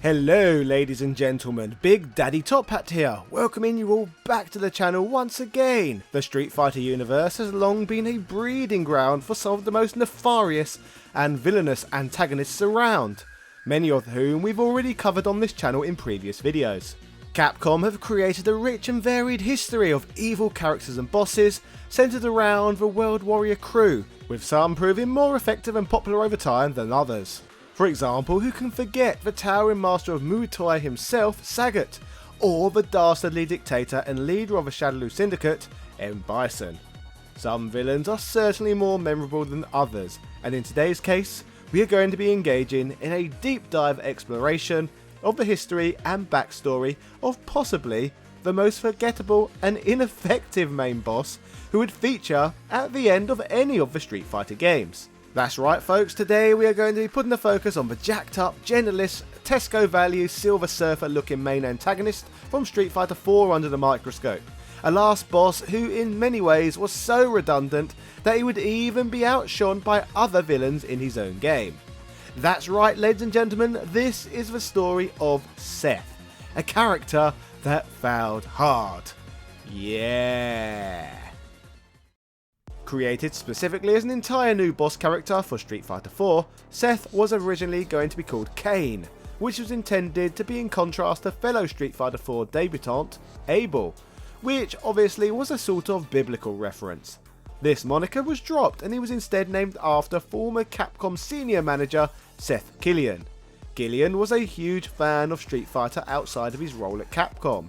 Hello ladies and gentlemen, Big Daddy Top Hat here, welcoming you all back to the channel once again. The Street Fighter universe has long been a breeding ground for some of the most nefarious and villainous antagonists around, many of whom we've already covered on this channel in previous videos. Capcom have created a rich and varied history of evil characters and bosses centered around the World Warrior crew, with some proving more effective and popular over time than others. For example, who can forget the towering master of Muay Thai himself, Sagat, or the dastardly dictator and leader of the Shadaloo Syndicate, M. Bison. Some villains are certainly more memorable than others, and in today's case, we are going to be engaging in a deep dive exploration of the history and backstory of possibly the most forgettable and ineffective main boss who would feature at the end of any of the Street Fighter games. That's right folks, today we are going to be putting the focus on the jacked up, genderless, Tesco value Silver Surfer looking main antagonist from Street Fighter 4 under the microscope. A last boss who in many ways was so redundant that he would even be outshone by other villains in his own game. That's right ladies and gentlemen, this is the story of Seth, a character that fouled hard. Yeah! Created specifically as an entire new boss character for Street Fighter 4, Seth was originally going to be called Kane, which was intended to be in contrast to fellow Street Fighter 4 debutant, Abel, which obviously was a sort of biblical reference. This moniker was dropped and he was instead named after former Capcom senior manager Seth Killian. Killian was a huge fan of Street Fighter outside of his role at Capcom,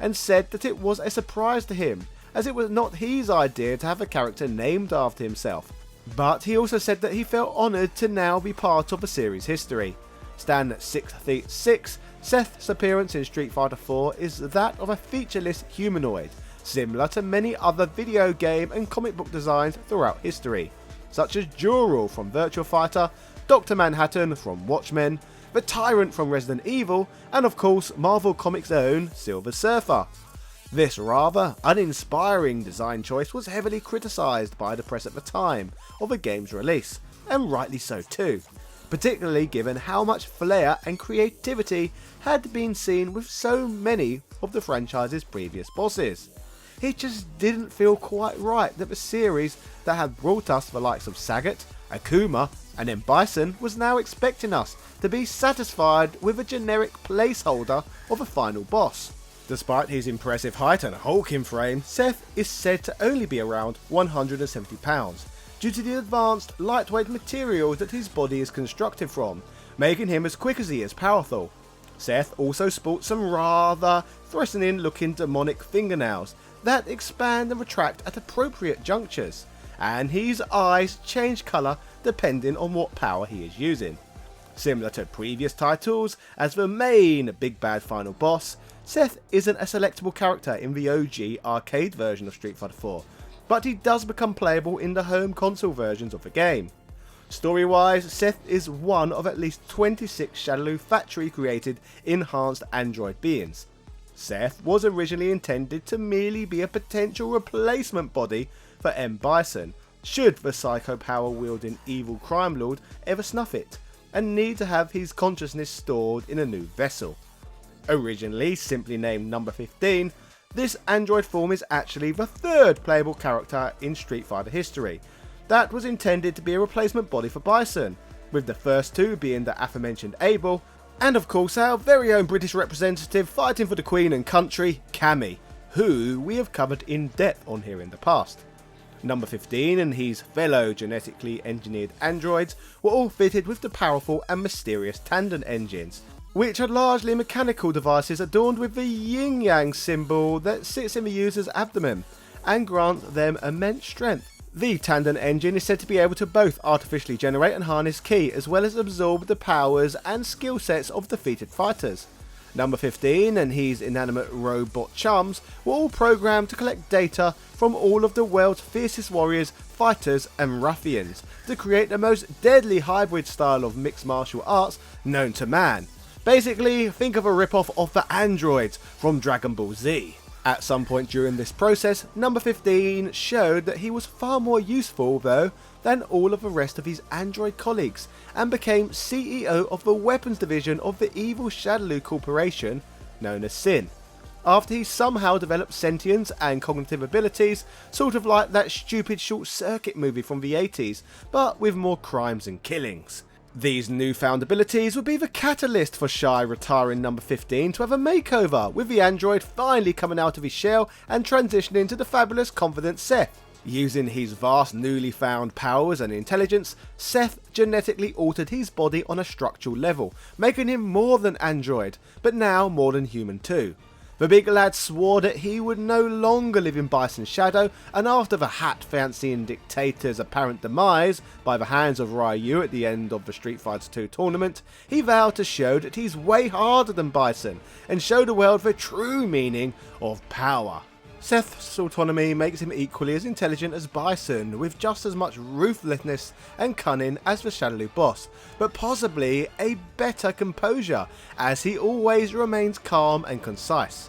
and said that it was a surprise to him, as it was not his idea to have a character named after himself. But he also said that he felt honoured to now be part of the series' history. Standing at 6 feet 6, Seth's appearance in Street Fighter 4 is that of a featureless humanoid, similar to many other video game and comic book designs throughout history, such as Jor-El from Virtua Fighter, Dr. Manhattan from Watchmen, the Tyrant from Resident Evil, and of course Marvel Comics' own Silver Surfer. This rather uninspiring design choice was heavily criticised by the press at the time of the game's release, and rightly so too, particularly given how much flair and creativity had been seen with so many of the franchise's previous bosses. It just didn't feel quite right that the series that had brought us the likes of Sagat, Akuma and M. Bison was now expecting us to be satisfied with a generic placeholder of a final boss. Despite his impressive height and hulking frame, Seth is said to only be around 170 pounds, due to the advanced, lightweight materials that his body is constructed from, making him as quick as he is powerful. Seth also sports some rather threatening looking demonic fingernails that expand and retract at appropriate junctures, and his eyes change colour depending on what power he is using. Similar to previous titles, as the main big bad final boss, Seth isn't a selectable character in the OG arcade version of Street Fighter 4, but he does become playable in the home console versions of the game. Story-wise, Seth is one of at least 26 Shadaloo factory-created enhanced android beings. Seth was originally intended to merely be a potential replacement body for M. Bison, should the psycho power-wielding evil crime lord ever snuff it, and need to have his consciousness stored in a new vessel. Originally simply named Number 15, this android form is actually the third playable character in Street Fighter history that was intended to be a replacement body for Bison, with the first two being the aforementioned Abel, and of course our very own British representative fighting for the Queen and country, Cammy, who we have covered in depth on here in the past. Number 15 and his fellow genetically engineered androids were all fitted with the powerful and mysterious tandem engines, which are largely mechanical devices adorned with the yin-yang symbol that sits in the user's abdomen and grants them immense strength. The tandem engine is said to be able to both artificially generate and harness ki, as well as absorb the powers and skill sets of defeated fighters. Number 15 and his inanimate robot chums were all programmed to collect data from all of the world's fiercest warriors, fighters and ruffians to create the most deadly hybrid style of mixed martial arts known to man. Basically, think of a rip-off of the androids from Dragon Ball Z. At some point during this process, number 15 showed that he was far more useful though than all of the rest of his android colleagues, and became CEO of the weapons division of the evil Shadaloo Corporation known as Sin, after he somehow developed sentience and cognitive abilities, sort of like that stupid Short Circuit movie from the 80s, but with more crimes and killings. These newfound abilities would be the catalyst for Shy retiring number 15 to have a makeover, with the android finally coming out of his shell and transitioning to the fabulous confident Seth. Using his vast newly found powers and intelligence, Seth genetically altered his body on a structural level, making him more than android, but now more than human too. The big lad swore that he would no longer live in Bison's shadow, and after the hat-fancying dictator's apparent demise by the hands of Ryu at the end of the Street Fighter 2 tournament, he vowed to show that he's way harder than Bison, and show the world the true meaning of power. Seth's autonomy makes him equally as intelligent as Bison, with just as much ruthlessness and cunning as the Shadaloo boss, but possibly a better composure, as he always remains calm and concise.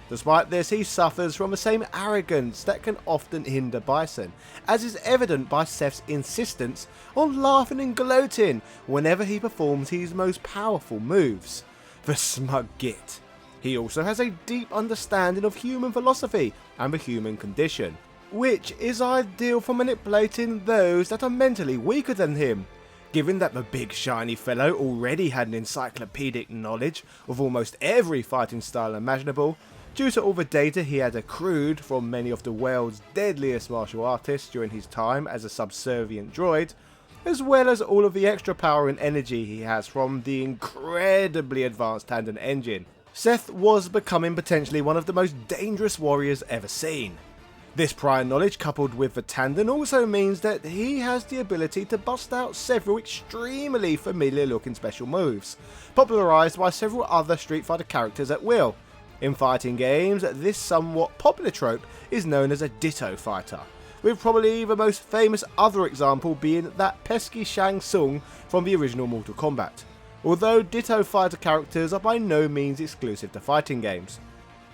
Despite this, he suffers from the same arrogance that can often hinder Bison, as is evident by Seth's insistence on laughing and gloating whenever he performs his most powerful moves. The smug git. He also has a deep understanding of human philosophy and the human condition, which is ideal for manipulating those that are mentally weaker than him. Given that the big shiny fellow already had an encyclopedic knowledge of almost every fighting style imaginable, due to all the data he had accrued from many of the world's deadliest martial artists during his time as a subservient droid, as well as all of the extra power and energy he has from the incredibly advanced tandem engine, Seth was becoming potentially one of the most dangerous warriors ever seen. This prior knowledge, coupled with the tandem, also means that he has the ability to bust out several extremely familiar looking special moves, popularised by several other Street Fighter characters at will. In fighting games, this somewhat popular trope is known as a Ditto fighter, with probably the most famous other example being that pesky Shang Tsung from the original Mortal Kombat, although Ditto fighter characters are by no means exclusive to fighting games.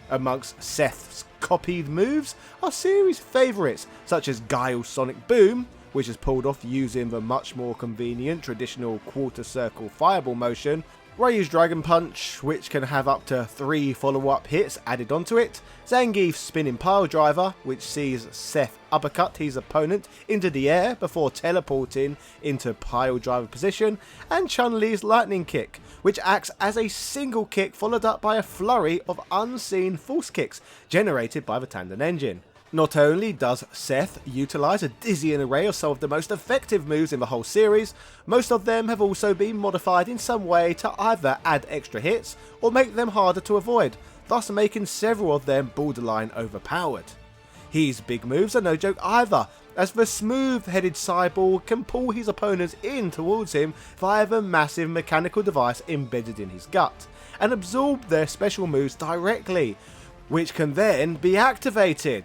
Amongst Seth's copied moves are series favourites such as Guile's Sonic Boom, which is pulled off using the much more convenient traditional quarter circle fireball motion, Ryu's Dragon Punch, which can have up to 3 follow-up hits added onto it, Zangief's Spinning Pile Driver, which sees Seth uppercut his opponent into the air before teleporting into pile driver position, and Chun-Li's Lightning Kick, which acts as a single kick followed up by a flurry of unseen force kicks generated by the tandem engine. Not only does Seth utilise a dizzying array of some of the most effective moves in the whole series, most of them have also been modified in some way to either add extra hits or make them harder to avoid, thus making several of them borderline overpowered. His big moves are no joke either, as the smooth-headed cyborg can pull his opponents in towards him via the massive mechanical device embedded in his gut, and absorb their special moves directly, which can then be activated.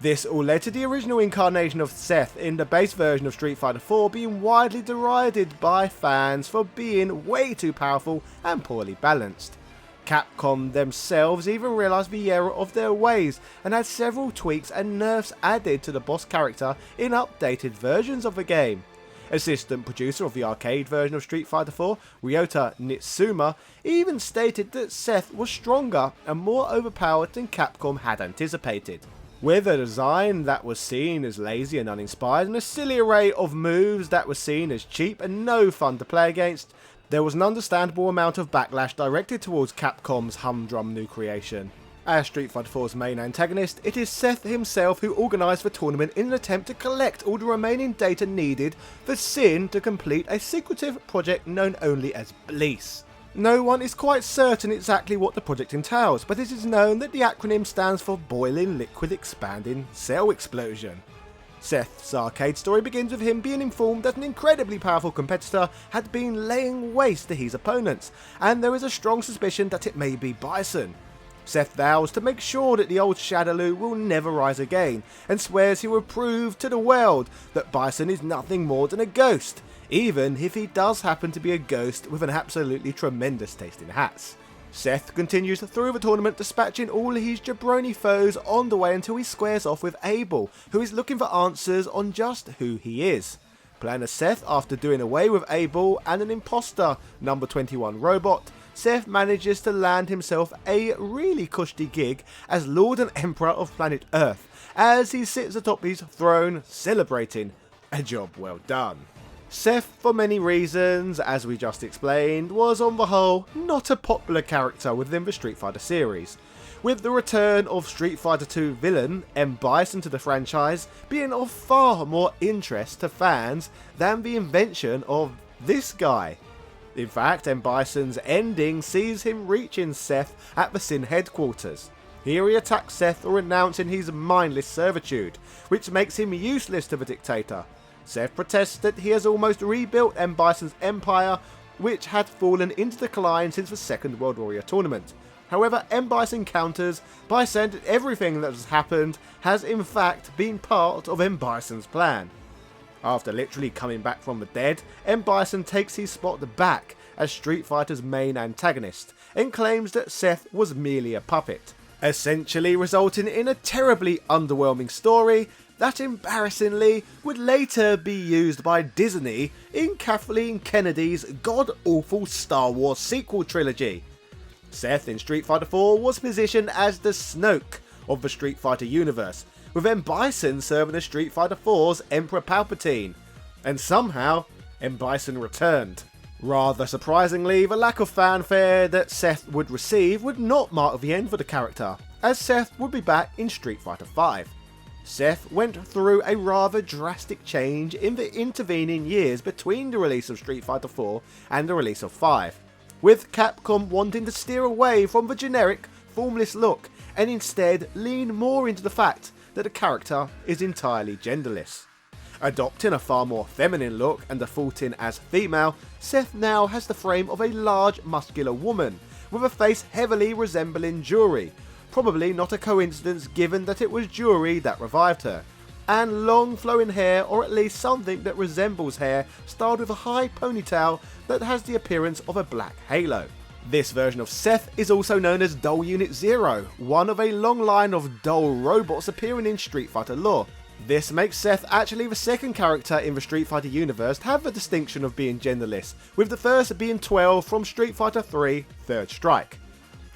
This all led to the original incarnation of Seth in the base version of Street Fighter 4 being widely derided by fans for being way too powerful and poorly balanced. Capcom themselves even realised the error of their ways and had several tweaks and nerfs added to the boss character in updated versions of the game. Assistant producer of the arcade version of Street Fighter 4, Ryota Nitsuma, even stated that Seth was stronger and more overpowered than Capcom had anticipated. With a design that was seen as lazy and uninspired, and a silly array of moves that was seen as cheap and no fun to play against, there was an understandable amount of backlash directed towards Capcom's humdrum new creation. As Street Fighter 4's main antagonist, it is Seth himself who organised the tournament in an attempt to collect all the remaining data needed for Sin to complete a secretive project known only as Bliss. No one is quite certain exactly what the project entails, but it is known that the acronym stands for Boiling Liquid Expanding Cell Explosion. Seth's arcade story begins with him being informed that an incredibly powerful competitor had been laying waste to his opponents, and there is a strong suspicion that it may be Bison. Seth vows to make sure that the old Shadaloo will never rise again, and swears he will prove to the world that Bison is nothing more than a ghost, even if he does happen to be a ghost with an absolutely tremendous taste in hats. Seth continues through the tournament, dispatching all his jabroni foes on the way until he squares off with Abel, who is looking for answers on just who he is. Playing as Seth after doing away with Abel and an imposter number 21 robot, Seth manages to land himself a really cushy gig as Lord and Emperor of planet Earth, as he sits atop his throne celebrating a job well done. Seth, for many reasons, as we just explained, was on the whole not a popular character within the Street Fighter series, with the return of Street Fighter 2 villain M. Bison to the franchise being of far more interest to fans than the invention of this guy. In fact, M. Bison's ending sees him reaching Seth at the Sin headquarters. Here he attacks Seth, renouncing his mindless servitude, which makes him useless to the dictator. Seth protests that he has almost rebuilt M. Bison's empire, which had fallen into decline since the Second World Warrior tournament. However, M. Bison counters by saying that everything that has happened has in fact been part of M. Bison's plan. After literally coming back from the dead, M. Bison takes his spot back as Street Fighter's main antagonist, and claims that Seth was merely a puppet, essentially resulting in a terribly underwhelming story that embarrassingly would later be used by Disney in Kathleen Kennedy's god-awful Star Wars sequel trilogy. Seth in Street Fighter 4 was positioned as the Snoke of the Street Fighter universe, with M. Bison serving as Street Fighter 4's Emperor Palpatine, and somehow M. Bison returned. Rather surprisingly, the lack of fanfare that Seth would receive would not mark the end for the character, as Seth would be back in Street Fighter 5. Seth went through a rather drastic change in the intervening years between the release of Street Fighter 4 and the release of 5, with Capcom wanting to steer away from the generic, formless look and instead lean more into the fact that the character is entirely genderless. Adopting a far more feminine look and defaulting as female, Seth now has the frame of a large, muscular woman, with a face heavily resembling Juri, probably not a coincidence given that it was Juri that revived her, and long flowing hair, or at least something that resembles hair, styled with a high ponytail that has the appearance of a black halo. This version of Seth is also known as Doll Unit Zero, one of a long line of doll robots appearing in Street Fighter lore. This makes Seth actually the second character in the Street Fighter universe to have the distinction of being genderless, with the first being 12 from Street Fighter 3 Third Strike.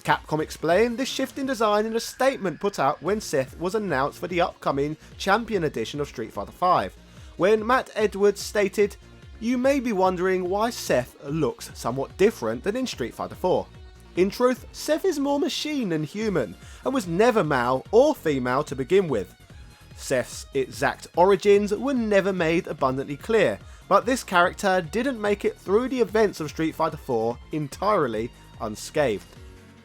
Capcom explained this shift in design in a statement put out when Seth was announced for the upcoming Champion Edition of Street Fighter V, when Matt Edwards stated, "You may be wondering why Seth looks somewhat different than in Street Fighter 4. In truth, Seth is more machine than human, and was never male or female to begin with. Seth's exact origins were never made abundantly clear, but this character didn't make it through the events of Street Fighter 4 entirely unscathed.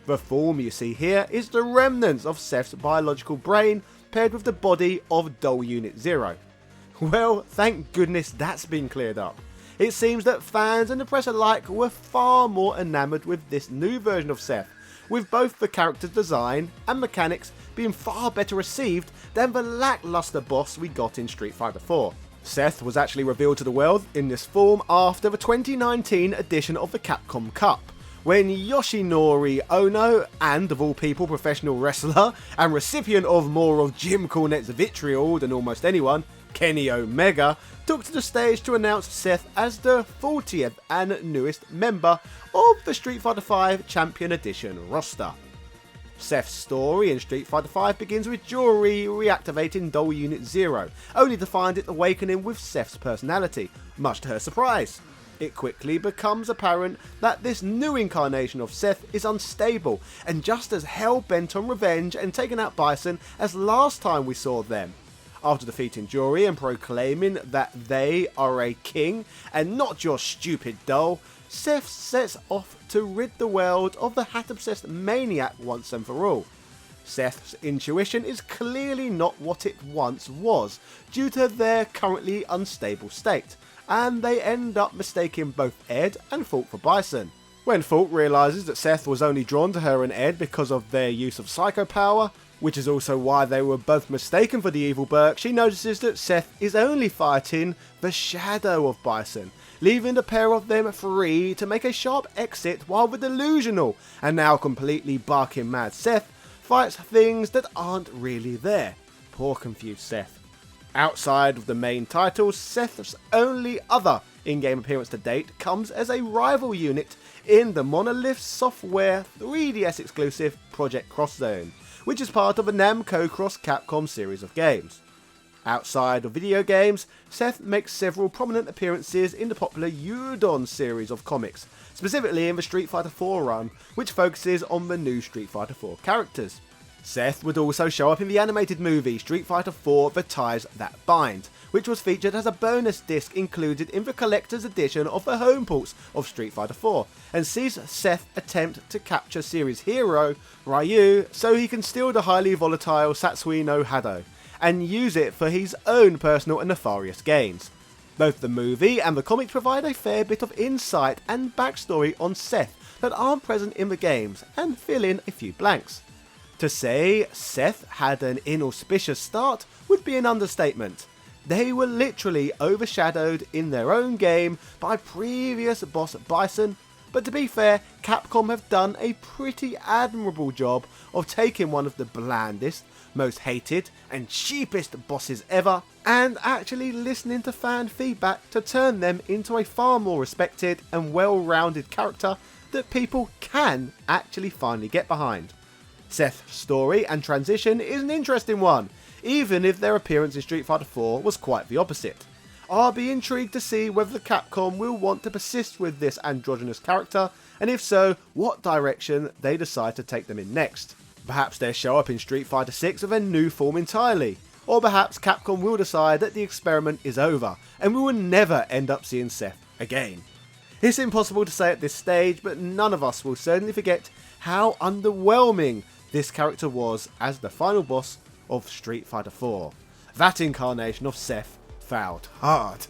The form you see here is the remnants of Seth's biological brain paired with the body of Doll Unit Zero." Well, thank goodness that's been cleared up. It seems that fans and the press alike were far more enamoured with this new version of Seth, with both the character's design and mechanics being far better received than the lackluster boss we got in Street Fighter 4. Seth was actually revealed to the world in this form after the 2019 edition of the Capcom Cup, when Yoshinori Ono, and of all people professional wrestler and recipient of more of Jim Cornette's vitriol than almost anyone, Kenny Omega, took to the stage to announce Seth as the 40th and newest member of the Street Fighter V Champion Edition roster. Seth's story in Street Fighter V begins with Juri reactivating Doll Unit Zero, only to find it awakening with Seth's personality, much to her surprise. It quickly becomes apparent that this new incarnation of Seth is unstable and just as hell-bent on revenge and taking out Bison as last time we saw them. After defeating Juri and proclaiming that they are a king and not your stupid doll, Seth sets off to rid the world of the hat-obsessed maniac once and for all. Seth's intuition is clearly not what it once was, due to their currently unstable state, and they end up mistaking both Ed and Fault for Bison. When Fault realises that Seth was only drawn to her and Ed because of their use of psycho power, which is also why they were both mistaken for the evil Burke. She notices that Seth is only fighting the shadow of Bison, leaving the pair of them free to make a sharp exit while the delusional and now completely barking mad Seth fights things that aren't really there. Poor confused Seth. Outside of the main titles, Seth's only other in-game appearance to date comes as a rival unit in the Monolith Software 3DS exclusive Project Cross Zone, which is part of the Namco Cross Capcom series of games. Outside of video games, Seth makes several prominent appearances in the popular Udon series of comics, specifically in the Street Fighter IV run, which focuses on the new Street Fighter IV characters. Seth would also show up in the animated movie Street Fighter IV The Ties That Bind, which was featured as a bonus disc included in the collector's edition of the home ports of Street Fighter IV, and sees Seth attempt to capture series hero Ryu so he can steal the highly volatile Satsui no Hado, and use it for his own personal and nefarious gains. Both the movie and the comics provide a fair bit of insight and backstory on Seth that aren't present in the games, and fill in a few blanks. To say Seth had an inauspicious start would be an understatement. They were literally overshadowed in their own game by previous boss Bison, but to be fair, Capcom have done a pretty admirable job of taking one of the blandest, most hated and cheapest bosses ever, and actually listening to fan feedback to turn them into a far more respected and well-rounded character that people can actually finally get behind. Seth's story and transition is an interesting one, even if their appearance in Street Fighter IV was quite the opposite. I'll be intrigued to see whether Capcom will want to persist with this androgynous character, and if so, what direction they decide to take them in next. Perhaps they'll show up in Street Fighter VI with a new form entirely, or perhaps Capcom will decide that the experiment is over, and we will never end up seeing Seth again. It's impossible to say at this stage, but none of us will certainly forget how underwhelming this character was as the final boss of Street Fighter IV. That incarnation of Seth failed hard.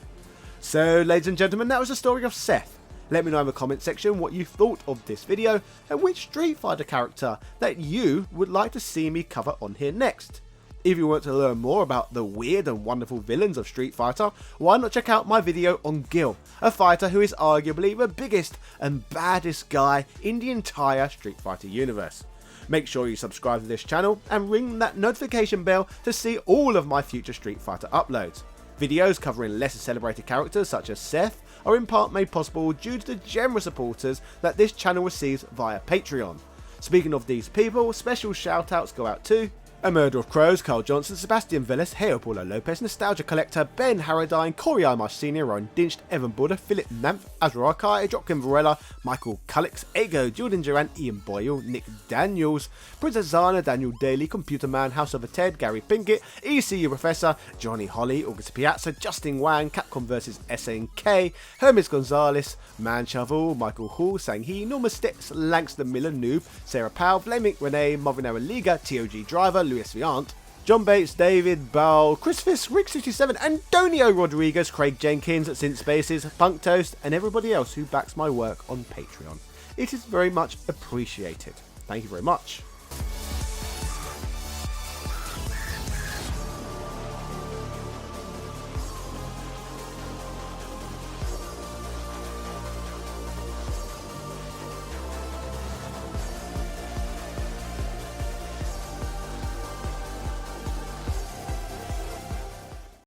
So, ladies and gentlemen, that was the story of Seth. Let me know in the comment section what you thought of this video and which Street Fighter character that you would like to see me cover on here next. If you want to learn more about the weird and wonderful villains of Street Fighter, why not check out my video on Gil, a fighter who is arguably the biggest and baddest guy in the entire Street Fighter universe. Make sure you subscribe to this channel and ring that notification bell to see all of my future Street Fighter uploads. Videos covering lesser celebrated characters such as Seth are in part made possible due to the generous supporters that this channel receives via Patreon. Speaking of these people, special shoutouts go out to A Murder of Crows, Carl Johnson, Sebastian Velez, Heo Paulo Lopez, Nostalgia Collector, Ben Harradine, Corey Imarsh Sr., Ron Dinched, Evan Buddha, Philip Namph, Azra Arkai, Joaquin Varela, Michael Cullix, Ego, Jordan Durant, Ian Boyle, Nick Daniels, Princess Zana, Daniel Daly, Computer Man, House of a Ted, Gary Pinkett, ECU Professor, Johnny Holly, August Piazza, Justin Wang, Capcom vs SNK, Hermes Gonzalez, Man Shovel, Michael Hall, Sang Hee, Norma Stitz, Langston Miller, Noob, Sarah Powell, Flaming Renee, Movinera Liga, TOG Driver, Luis Viant, John Bates, David Bowell, Chris Fisk, Rick67, Antonio Rodriguez, Craig Jenkins, Sin Spaces, Punk Toast, and everybody else who backs my work on Patreon. It is very much appreciated. Thank you very much.